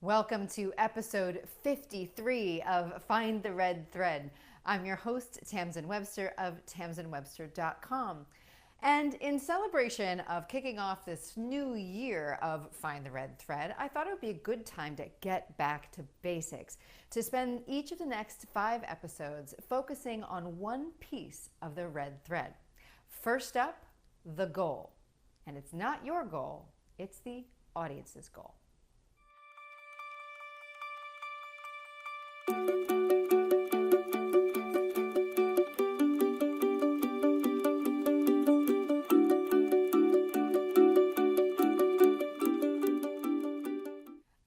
Welcome to episode 53 of Find the Red Thread. I'm your host, Tamsin Webster of tamsinwebster.com. And in celebration of kicking off this new year of Find the Red Thread, I thought it would be a good time to get back to basics, to spend each of the next 5 episodes focusing on one piece of the red thread. First up, the goal. And it's not your goal, it's the audience's goal.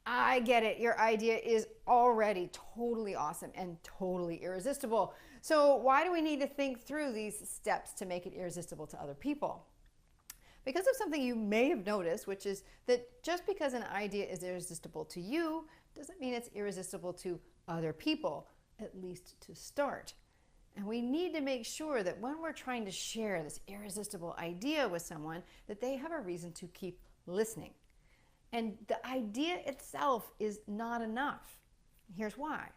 I get it. Your idea is already totally awesome and totally irresistible. So why do we need to think through these steps to make it irresistible to other people? Because of something you may have noticed, which is that just because an idea is irresistible to you doesn't mean it's irresistible to other people, at least to start. And we need to make sure that when we're trying to share this irresistible idea with someone, that they have a reason to keep listening. And the idea itself is not enough. Here's why.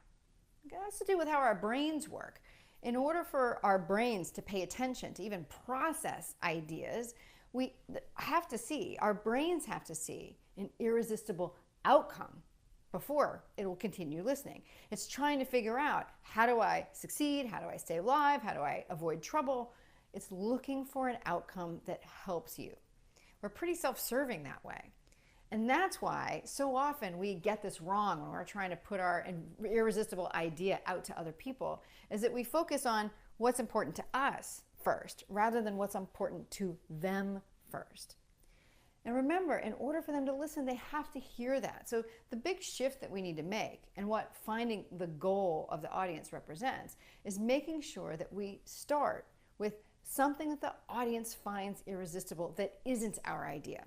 It has to do with how our brains work. In order for our brains to pay attention, to even process ideas, our brains have to see an irresistible outcome before it will continue listening. It's trying to figure out, how do I succeed? How do I stay alive? How do I avoid trouble? It's looking for an outcome that helps you. We're pretty self-serving that way. And that's why so often we get this wrong when we're trying to put our irresistible idea out to other people, is that we focus on what's important to us first, rather than what's important to them first. And remember, in order for them to listen, they have to hear that. So the big shift that we need to make, and what finding the goal of the audience represents, is making sure that we start with something that the audience finds irresistible that isn't our idea.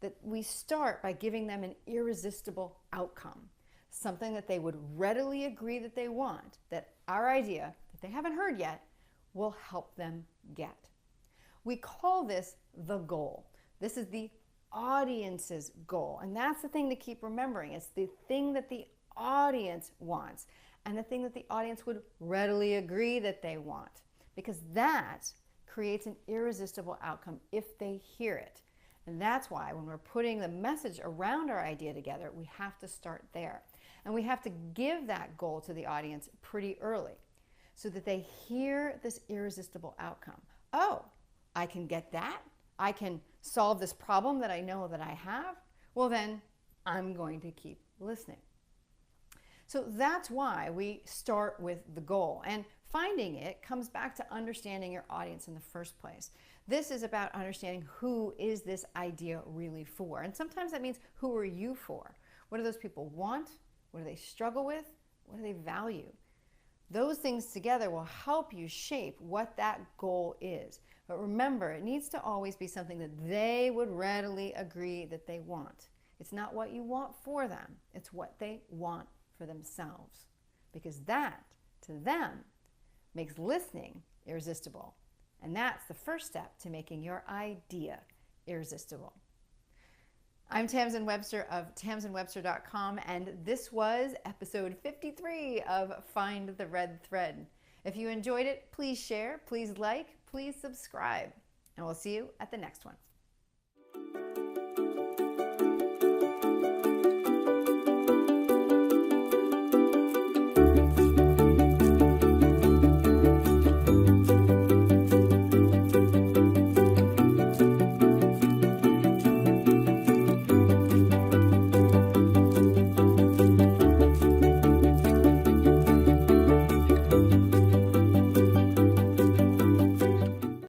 That we start by giving them an irresistible outcome, something that they would readily agree that they want, that our idea, that they haven't heard yet, will help them get. We call this the goal. This is the audience's goal, and that's the thing to keep remembering. It's the thing that the audience wants, and the thing that the audience would readily agree that they want, because that creates an irresistible outcome if they hear it. And that's why when we're putting the message around our idea together, we have to start there. And we have to give that goal to the audience pretty early so that they hear this irresistible outcome. Oh, I can get that? I can solve this problem that I know that I have? Well, then I'm going to keep listening. So that's why we start with the goal. And finding it comes back to understanding your audience in the first place. This is about understanding, who is this idea really for? And sometimes that means, who are you for? What do those people want? What do they struggle with? What do they value? Those things together will help you shape what that goal is. But remember, it needs to always be something that they would readily agree that they want. It's not what you want for them. It's what they want for themselves. Because that, to them, makes listening irresistible. And that's the first step to making your idea irresistible. I'm Tamsin Webster of tamsinwebster.com, and this was episode 53 of Find the Red Thread. If you enjoyed it, please share, please like, please subscribe, and we'll see you at the next one.